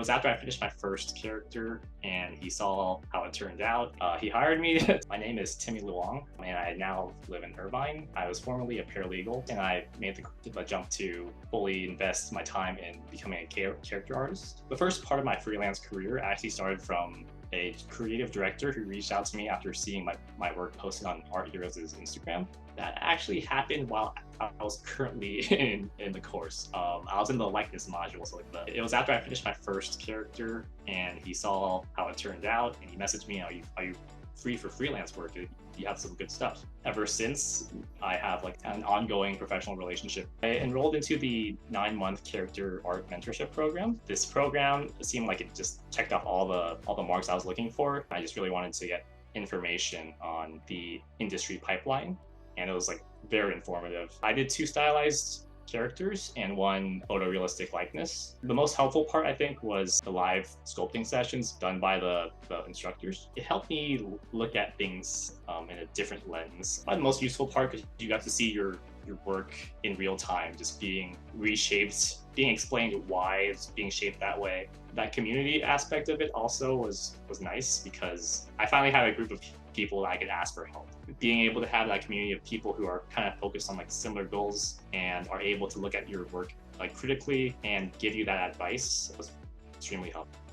was after I finished my first character and he saw how it turned out. He hired me. My name is Timmy Luong and I now live in Irvine. I was formerly a paralegal and I made the jump to fully invest my time in becoming a character artist. The first part of my freelance career actually started from a creative director who reached out to me after seeing my work posted on Art Heroes' Instagram. That actually happened while I was currently in the course. I was in the likeness module, so it was after I finished my first character and he saw how it turned out and he messaged me, are you free for freelance work? You have some good stuff. Ever since, I have like an ongoing professional relationship. I enrolled into the 9-month character art mentorship program. This program seemed like it just checked off all the marks I was looking for. I just really wanted to get information on the industry pipeline, and it was like very informative. I did 2 stylized characters and 1 photorealistic likeness. The most helpful part, I think, was the live sculpting sessions done by the instructors. It helped me look at things in a different lens. Probably the most useful part, because you got to see your work in real time, just being reshaped, being explained why it's being shaped that way. That community aspect of it also was nice, because I finally had a group of people that I could ask for help. Being able to have that community of people who are kind of focused on like similar goals and are able to look at your work like critically and give you that advice was extremely helpful.